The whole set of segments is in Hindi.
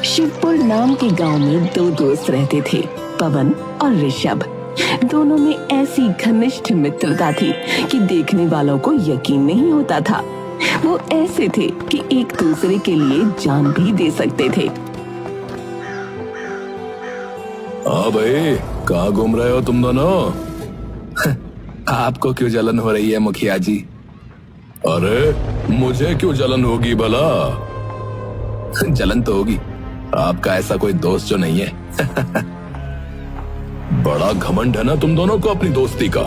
शिवपुर नाम के गांव में दो दोस्त रहते थे, पवन और ऋषभ। दोनों में ऐसी घनिष्ठ मित्रता थी कि देखने वालों को यकीन नहीं होता था। वो ऐसे थे कि एक दूसरे के लिए जान भी दे सकते थे। हाँ भाई, कहाँ घूम रहे हो तुम दोनों? आपको क्यों जलन हो रही है मुखिया जी? अरे मुझे क्यों जलन होगी भला? जलन तो होगी, आपका ऐसा कोई दोस्त जो नहीं है। बड़ा घमंड है ना तुम दोनों को अपनी दोस्ती का।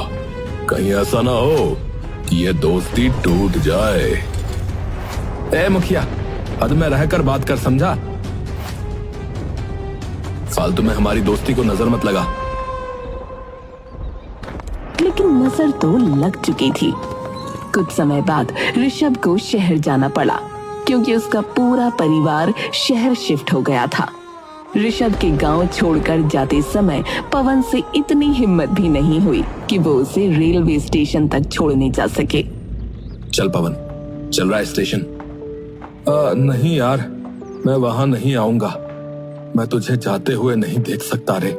कहीं ऐसा ना हो कि ये दोस्ती टूट जाए। ए मुखिया, हद में रहकर बात कर, समझा? फालतू में हमारी दोस्ती को नजर मत लगा। लेकिन नजर तो लग चुकी थी। कुछ समय बाद ऋषभ को शहर जाना पड़ा क्योंकि उसका पूरा परिवार शहर शिफ्ट हो गया था। ऋषभ के गांव छोड़कर जाते समय पवन से इतनी हिम्मत भी नहीं हुई कि वो उसे रेलवे स्टेशन तक छोड़ने जा सके। चल पवन, चल रहा है स्टेशन? नहीं यार, मैं वहां नहीं आऊंगा। मैं तुझे जाते हुए नहीं देख सकता रे।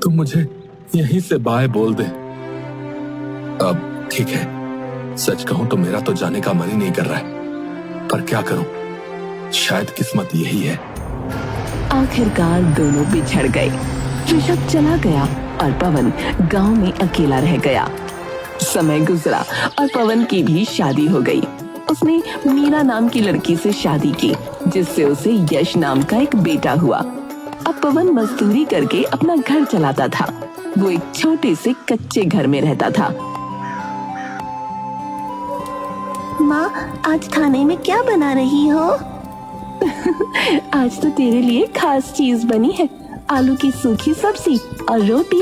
तुम मुझे यहीं से बाय बोल दे। अब ठीक है, सच कहूं तो मेरा तो जाने का मन ही नहीं कर रहा है, पर क्या करूं, शायद किस्मत यही है। आखिरकार दोनों बिछड़ गए। ऋषभ चला गया और पवन गांव में अकेला रह गया। समय गुजरा और पवन की भी शादी हो गई। उसने मीरा नाम की लड़की से शादी की, जिससे उसे यश नाम का एक बेटा हुआ। अब पवन मजदूरी करके अपना घर चलाता था। वो एक छोटे से कच्चे घर में रहता था। माँ, आज खाने में क्या बना रही हो? आज तो तेरे लिए खास चीज बनी है, आलू की सूखी सब्जी और रोटी।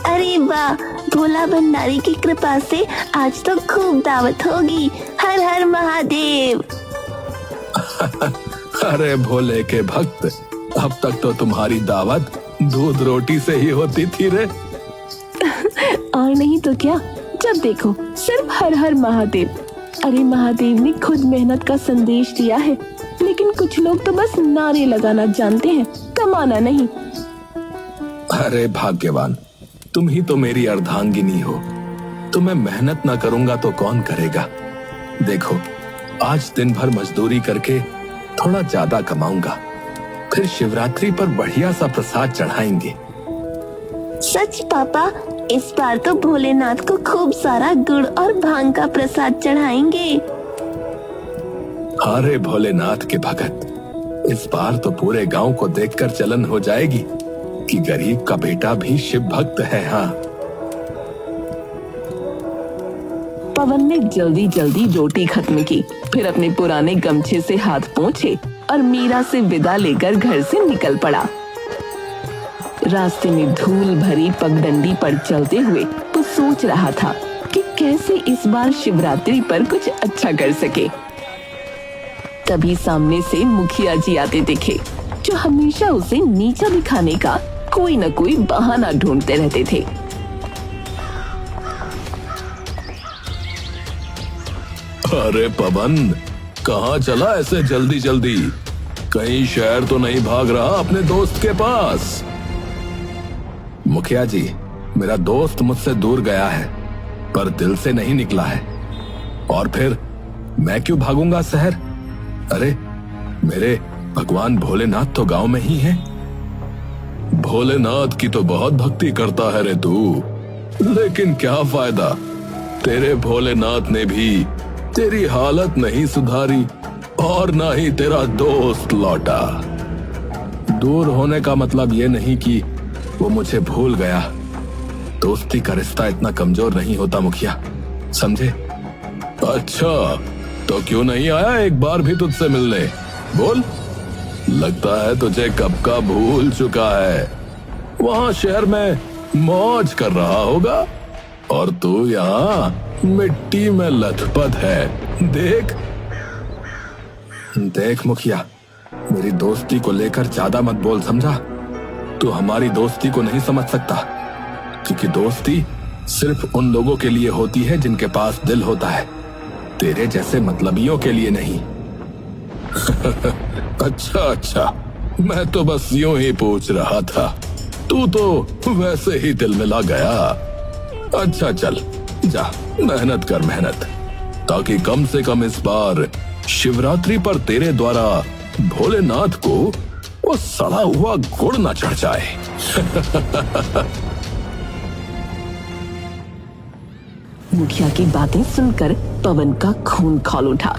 अरे वाह, भोला भंडारी की कृपा से आज तो खूब दावत होगी। हर हर महादेव। अरे भोले के भक्त, अब तक तो तुम्हारी दावत दूध रोटी से ही होती थी रे। और नहीं तो क्या, जब देखो सिर्फ हर हर महादेव। अरे महादेव ने खुद मेहनत का संदेश दिया है, लेकिन कुछ लोग तो बस नारे लगाना जानते हैं, कमाना नहीं। अरे भाग्यवान, तुम ही तो मेरी अर्धांगिनी हो। तो मैं मेहनत ना करूंगा तो कौन करेगा? देखो, आज दिन भर मजदूरी करके थोड़ा ज्यादा कमाऊंगा, फिर शिवरात्रि पर बढ़िया सा प्रसाद चढ़ाएंगे। सच पापा, इस बार तो भोलेनाथ को खूब सारा गुड़ और भांग का प्रसाद चढ़ाएंगे। अरे भोलेनाथ के भगत, इस बार तो पूरे गांव को देखकर जलन हो जाएगी कि गरीब का बेटा भी शिव भक्त है। हाँ, पवन ने जल्दी जल्दी रोटी खत्म की, फिर अपने पुराने गमछे से हाथ पोंछे और मीरा से विदा लेकर घर से निकल पड़ा। रास्ते में धूल भरी पगडंडी पर चलते हुए वो सोच रहा था कि कैसे इस बार शिवरात्रि पर कुछ अच्छा कर सके। तभी सामने से मुखिया जी आते दिखे, जो हमेशा उसे नीचा दिखाने का कोई न कोई बहाना ढूंढते रहते थे। अरे पवन, कहाँ चला ऐसे जल्दी जल्दी? कहीं शहर तो नहीं भाग रहा अपने दोस्त के पास? मुखिया जी, मेरा दोस्त मुझसे दूर गया है, पर दिल से नहीं निकला है। और फिर मैं क्यों भागूंगा शहर? अरे मेरे भगवान भोलेनाथ तो गांव में ही हैं। भोलेनाथ की तो बहुत भक्ति करता है रे तू, लेकिन क्या फायदा, तेरे भोलेनाथ ने भी तेरी हालत नहीं सुधारी और ना ही तेरा दोस्त लौटा। दूर होने का मतलब ये नहीं कि वो मुझे भूल गया। दोस्ती का रिश्ता इतना कमजोर नहीं होता मुखिया, समझे? अच्छा, तो क्यों नहीं आया एक बार भी तुझसे मिलने? बोल, लगता है तुझे कब का भूल चुका है। वहां शहर में मौज कर रहा होगा और तू यहाँ मिट्टी में लथपथ है। देख देख मुखिया, मेरी दोस्ती को लेकर ज्यादा मत बोल, समझा? तू हमारी दोस्ती को नहीं समझ सकता, क्योंकि दोस्ती सिर्फ उन लोगों के लिए होती है जिनके पास दिल होता है, तेरे जैसे मतलबियों के लिए नहीं। अच्छा अच्छा, मैं तो बस यूं ही पूछ रहा था। तू तो वैसे ही दिल में ला गया। अच्छा चल जा, मेहनत कर मेहनत, ताकि कम से कम इस बार शिवरात्रि पर तेरे द्वारा भोलेनाथ को वो सड़ा हुआ गुड़ न चढ़ जाए। मुखिया की बातें सुनकर पवन का खून खौल उठा,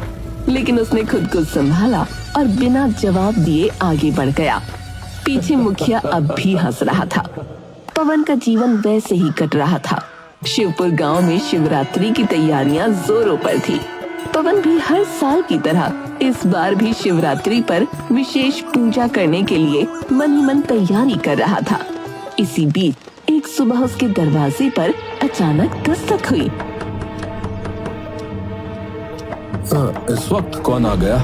लेकिन उसने खुद को संभाला और बिना जवाब दिए आगे बढ़ गया। पीछे मुखिया अब भी हंस रहा था। पवन का जीवन वैसे ही कट रहा था। शिवपुर गांव में शिवरात्रि की तैयारियां जोरों पर थी। पवन भी हर साल की तरह इस बार भी शिवरात्रि पर विशेष पूजा करने के लिए मन ही मन तैयारी कर रहा था। इसी बीच एक सुबह उसके दरवाजे पर अचानक दस्तक हुई। इस वक्त कौन आ गया?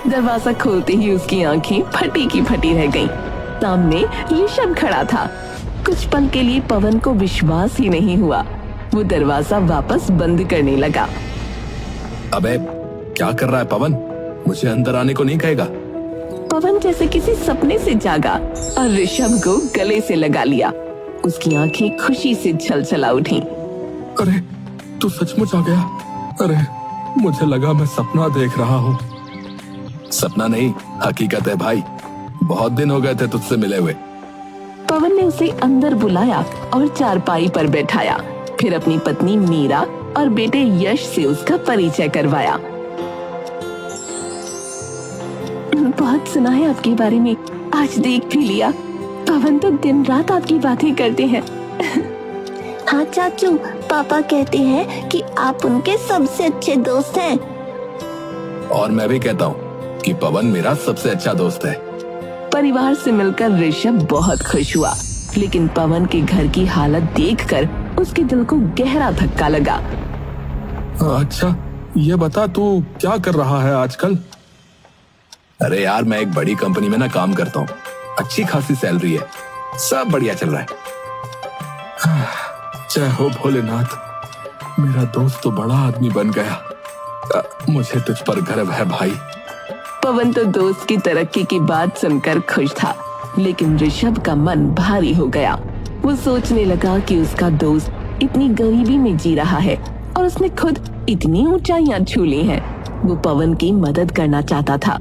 दरवाजा खोलते ही उसकी आंखें फटी की फटी रह गईं। सामने ऋषभ खड़ा था। कुछ पल के लिए पवन को विश्वास ही नहीं हुआ। वो दरवाजा वापस बंद करने लगा। अबे क्या कर रहा है पवन? मुझे अंदर आने को नहीं कहेगा? पवन जैसे किसी सपने से जागा और ऋषभ को गले से लगा लिया। उसकी आंखें खुशी से छलछला उठी। अरे तू सचमुच आ गया? अरे मुझे लगा मैं सपना देख रहा हूँ। सपना नहीं, हकीकत है भाई। बहुत दिन हो गए थे तुझसे मिले हुए। पवन ने उसे अंदर बुलाया और चारपाई पर बैठाया। फिर अपनी पत्नी मीरा और बेटे यश से उसका परिचय करवाया। बहुत सुना है आपके बारे में, आज देख भी लिया। पवन तो दिन रात आपकी बातें करते हैं। हाँ चाचू, पापा कहते हैं कि आप उनके सबसे अच्छे दोस्त हैं। और मैं भी कहता हूँ कि पवन मेरा सबसे अच्छा दोस्त है। परिवार से मिलकर ऋषभ बहुत खुश हुआ, लेकिन पवन के घर की हालत देखकर उसके दिल को गहरा धक्का लगा। अच्छा ये बता, तू क्या कर रहा है आजकल? अरे यार, मैं एक बड़ी कंपनी में ना काम करता हूँ। अच्छी खासी सैलरी है, सब बढ़िया चल रहा है। जय हो भोलेनाथ, मेरा दोस्त तो बड़ा आदमी बन गया। मुझे तुझ पर गर्व है भाई। पवन तो दोस्त की तरक्की की बात सुनकर खुश था, लेकिन ऋषभ का मन भारी हो गया। वो सोचने लगा कि उसका दोस्त इतनी गरीबी में जी रहा है और उसने खुद इतनी ऊंचाइयां छू ली हैं। वो पवन की मदद करना चाहता था,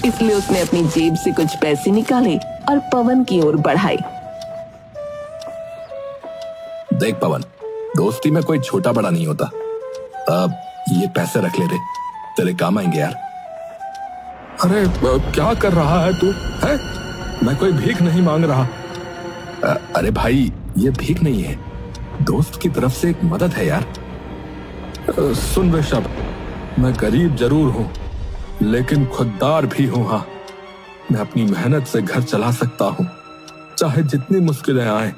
इसलिए उसने अपनी जेब से कुछ पैसे निकाले और पवन की ओर बढ़ाए। देख पवन, दोस्ती में कोई छोटा बड़ा नहीं होता। अब ये पैसे रख ले रे, तेरे काम आएंगे यार। अरे क्या कर रहा है तू? है? मैं कोई भीख नहीं मांग रहा। अरे भाई, ये भीख नहीं है, दोस्त की तरफ से एक मदद है यार। सुन ऋषभ, मैं गरीब जरूर हूँ, लेकिन खुददार भी हूँ। हाँ, मैं अपनी मेहनत से घर चला सकता हूँ, चाहे जितनी मुश्किलें आए।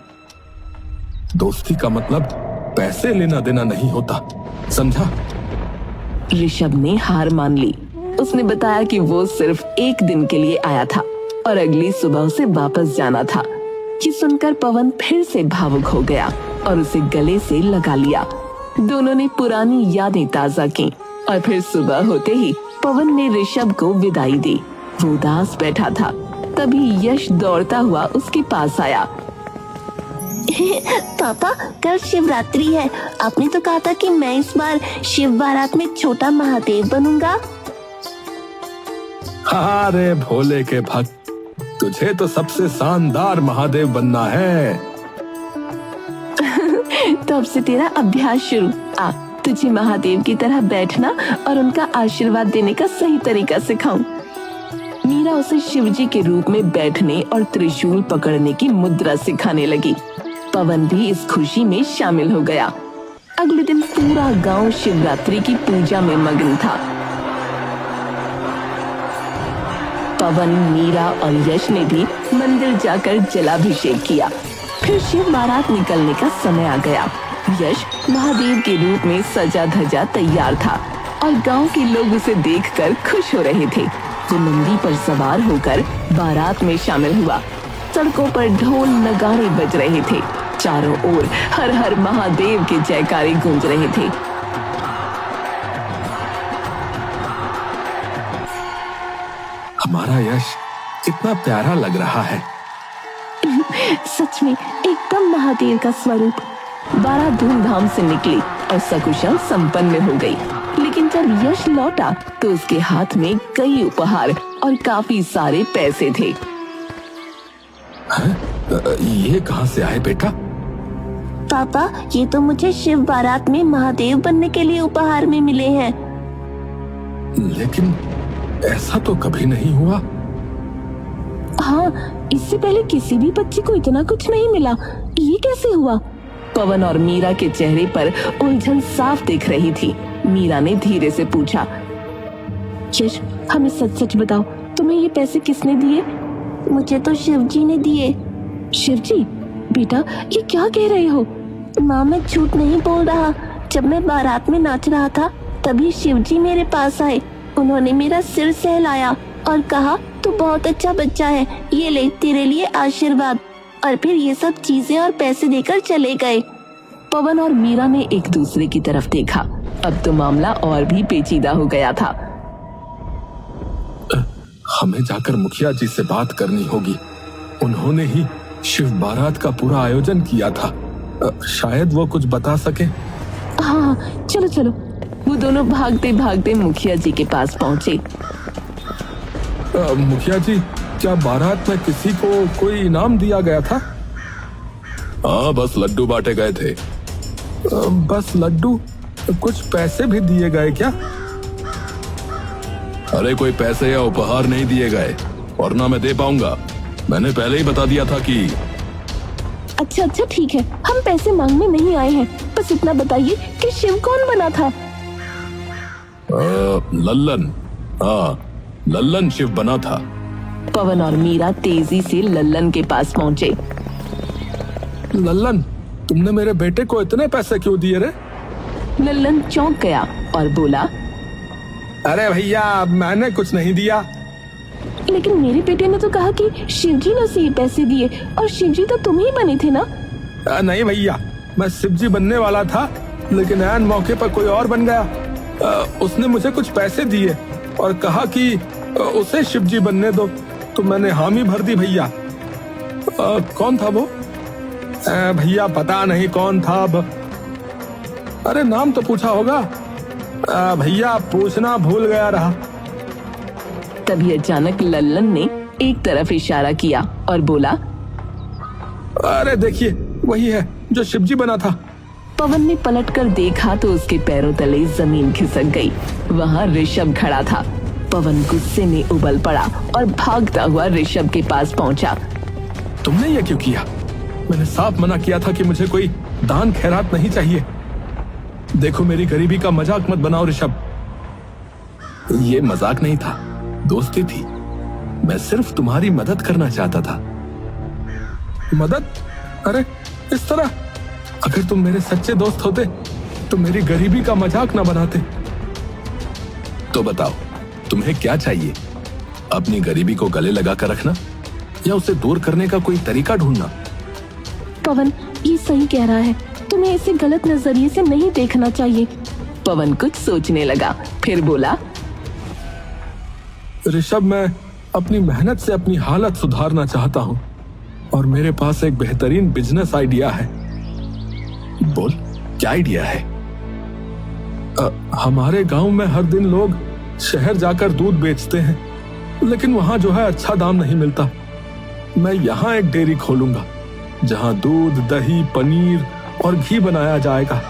दोस्ती का मतलब पैसे लेना देना नहीं होता, समझा? ऋषभ ने हार मान ली। उसने बताया कि वो सिर्फ एक दिन के लिए आया था और अगली सुबह उसे वापस जाना था। ये सुनकर पवन फिर से भावुक हो गया और उसे गले से लगा लिया। दोनों ने पुरानी यादें ताजा की और फिर सुबह होते ही पवन ने ऋषभ को विदाई दी। वो उदास बैठा था, तभी यश दौड़ता हुआ उसके पास आया। पापा, कल शिवरात्रि है। आपने तो कहा था कि मैं इस बार शिव बारात में छोटा महादेव बनूंगा। अरे भोले के भक्त, तुझे तो सबसे शानदार महादेव बनना है। तो अब से तेरा अभ्यास शुरू। आ, तुझे महादेव की तरह बैठना और उनका आशीर्वाद देने का सही तरीका सिखाऊं। मीरा उसे शिवजी के रूप में बैठने और त्रिशूल पकड़ने की मुद्रा सिखाने लगी। पवन भी इस खुशी में शामिल हो गया। अगले दिन पूरा गांव शिवरात्रि की पूजा में मग्न था। पवन, मीरा और यश ने भी मंदिर जाकर जलाभिषेक किया। फिर शिव बारात निकलने का समय आ गया। यश महादेव के रूप में सजा धजा तैयार था और गांव के लोग उसे देखकर खुश हो रहे थे। वो नंदी पर सवार होकर बारात में शामिल हुआ। सड़कों पर ढोल नगाड़े बज रहे थे। चारों ओर हर हर महादेव के जयकारे गूंज रहे थे। हमारा यश कितना प्यारा लग रहा है। सच में एकदम महादेव का स्वरूप। बारात धूमधाम से निकली और सकुशल संपन्न हो गई। लेकिन जब यश लौटा तो उसके हाथ में कई उपहार और काफी सारे पैसे थे। ये कहाँ से आए बेटा? पापा, ये तो मुझे शिव बारात में महादेव बनने के लिए उपहार में मिले हैं। लेकिन ऐसा तो कभी नहीं हुआ। हाँ, इससे पहले किसी भी बच्चे को इतना कुछ नहीं मिला। ये कैसे हुआ? पवन और मीरा के चेहरे पर उलझन साफ दिख रही थी। मीरा ने धीरे से पूछा, यश, हमें सच सच बताओ, तुम्हें ये पैसे किसने दिए? मुझे तो शिव जी ने दिए। शिव जी? बेटा, ये क्या कह रहे हो? माँ, मैं झूठ नहीं बोल रहा। जब मैं बारात में नाच रहा था तभी शिव जी मेरे पास आए। उन्होंने मेरा सिर सहलाया और कहा, तू बहुत अच्छा बच्चा है, ये ले तेरे लिए आशीर्वाद। और फिर ये सब चीजें और पैसे देकर चले गए। पवन और मीरा ने एक दूसरे की तरफ देखा। अब तो मामला और भी पेचीदा हो गया था। हमें जाकर मुखिया जी से बात करनी होगी। उन्होंने ही शिव बारात का पूरा आयोजन किया था। शायद वो कुछ बता सके। हाँ, चलो चलो। वो दोनों भागते भागते मुखिया जी के पास पहुँचे। मुखिया जी, क्या बारात में किसी को कोई इनाम दिया गया था? हाँ, बस लड्डू बांटे गए थे। बस लड्डू? कुछ पैसे भी दिए गए क्या? अरे कोई पैसे या उपहार नहीं दिए गए, और ना मैं दे पाऊंगा। मैंने पहले ही बता दिया था कि। अच्छा अच्छा, ठीक है, हम पैसे मांगने नहीं आए हैं। बस इतना बताइए कि शिव कौन बना था? लल्लन। हाँ, लल्लन शिव बना था। पवन और मीरा तेजी से लल्लन के पास पहुंचे। लल्लन, तुमने मेरे बेटे को इतने पैसे क्यों दिए रे? लल्लन चौंक गया और बोला, अरे भैया, मैंने कुछ नहीं दिया। लेकिन मेरे बेटे ने तो कहा कि शिवजी ने उसे ये पैसे दिए, और शिवजी तो तुम ही बने थे ना? नहीं भैया, मैं शिवजी बनने वाला था, लेकिन ऐन मौके पर कोई और बन गया। उसने मुझे कुछ पैसे दिए और कहा कि उसे शिवजी बनने दो, तो मैंने हामी भर दी भैया। कौन था वो? भैया पता नहीं कौन था अब। अरे नाम तो पूछा होगा। भैया पूछना भूल गया रहा। तभी अचानक लल्लन ने एक तरफ इशारा किया और बोला, अरे देखिए, वही है जो शिवजी बना था। पवन ने पलटकर देखा तो उसके पैरों तले जमीन खिसक गई। वहाँ ऋषभ खड़ा था। पवन गुस्से में उबल पड़ा और भागता हुआ ऋषभ के पास पहुंचा। तुमने ये क्यों किया? मैंने साफ मना किया था कि मुझे कोई दान खैरात नहीं चाहिए। देखो, मेरी गरीबी का मजाक मत बनाओ ऋषभ। ये मजाक नहीं था, दोस्ती थी। मैं सिर्फ तुम्हारी मदद करना चाहता था। मदद? अरे इस तरह? अगर तुम मेरे सच्चे दोस्त होते तो मेरी गरीबी का मजाक ना बनाते। तो बताओ, तुम्हें क्या चाहिए? अपनी गरीबी को गले लगा कर रखना या उसे दूर करने का कोई तरीका ढूंढना? पवन ये सही कह रहा है, तुम्हें इसे गलत नजरिए से नहीं देखना चाहिए। पवन कुछ सोचने लगा, फिर बोला, ऋषभ, मैं अपनी मेहनत से अपनी हालत सुधारना चाहता हूँ और मेरे पास एक बेहतरीन बिजनेस आइडिया है। बोल, क्या आइडिया है? हमारे गांव में हर दिन लोग शहर जाकर दूध बेचते हैं, लेकिन वहां जो है अच्छा दाम नहीं मिलता। मैं यहाँ एक डेयरी खोलूंगा जहां दूध, दही, पनीर और घी बनाया जाएगा।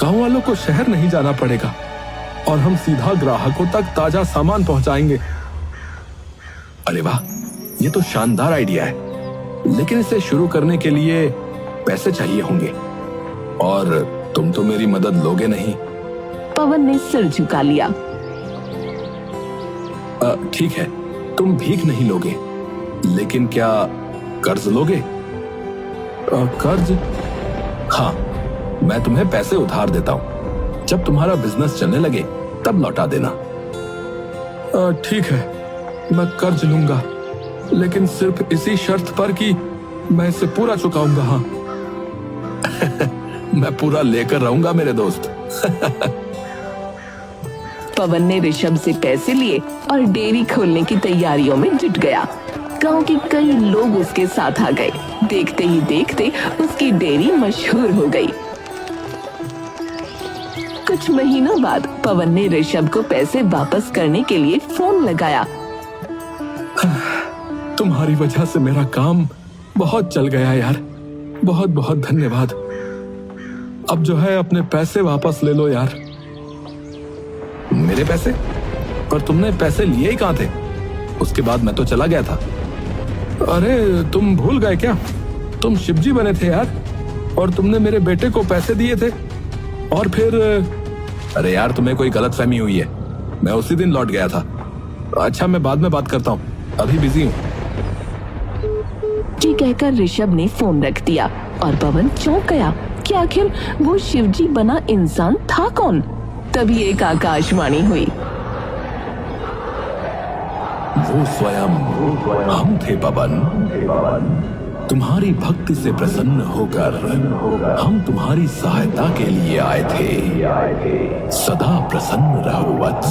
गांव वालों को शहर नहीं जाना पड़ेगा और हम सीधा ग्राहकों तक ताजा सामान पहुंचाएंगे। अरे वाह, ये तो शानदार आइडिया है, लेकिन इसे शुरू करने के लिए पैसे चाहिए होंगे और तुम तो मेरी मदद लोगे नहीं। पवन ने सिर झुका लिया। ठीक है, तुम भीख नहीं लोगे, लेकिन क्या कर्ज लोगे? कर्ज? हाँ, मैं तुम्हें पैसे उधार देता हूँ। जब तुम्हारा बिजनेस चलने लगे तब लौटा देना। ठीक है, मैं कर्ज लूंगा, लेकिन सिर्फ इसी शर्त पर कि मैं इसे पूरा चुकाऊंगा। हाँ मैं पूरा लेकर रहूंगा मेरे दोस्त। पवन ने ऋषभ से पैसे लिए और डेयरी खोलने की तैयारियों में जुट गया। गांव के कई लोग उसके साथ आ गए। देखते ही देखते उसकी डेयरी मशहूर हो गई। कुछ महीनों बाद पवन ने ऋषभ को पैसे वापस करने के लिए फोन लगाया। तुम्हारी वजह से मेरा काम बहुत चल गया यार, बहुत बहुत धन्यवाद। अब जो है अपने पैसे वापस ले लो यार। मेरे पैसे? पर तुमने पैसे लिए ही कहाँ थे? उसके बाद मैं तो चला गया था। अरे तुम भूल गए क्या? तुम शिवजी बने थे यार, और तुमने मेरे बेटे को पैसे दिए थे। और फिर अरे यार तुम्हें कोई गलतफहमी हुई है, मैं उसी दिन लौट गया था। अच्छा मैं बाद में बात करता हूँ, अभी बिजी हूँ। जी कहकर ऋषभ ने फोन रख दिया और पवन चौंक गया कि आखिर वो शिवजी बना इंसान था कौन। तभी एक आकाशवाणी हुई। वो स्वयं हम थे पवन। तुम्हारी भक्ति से प्रसन्न होकर हम तुम्हारी सहायता के लिए आए थे। सदा प्रसन्न रहो वत्स।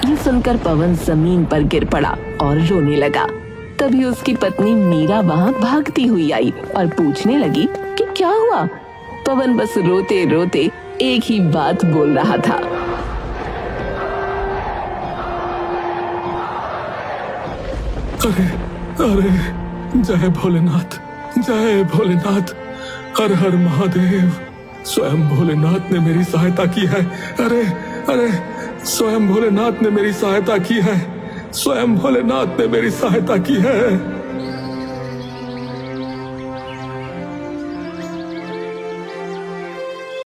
ये सुनकर पवन जमीन पर गिर पड़ा और रोने लगा। तभी उसकी पत्नी मीरा वहाँ भागती हुई आई और पूछने लगी कि क्या हुआ। पवन बस रोते रोते एक ही बात बोल रहा था। अरे अरे जय भोलेनाथ, जय भोलेनाथ, हर हर महादेव। स्वयं भोलेनाथ ने मेरी सहायता की है। अरे अरे स्वयं भोलेनाथ ने मेरी सहायता की है। स्वयं भोलेनाथ ने मेरी सहायता की है।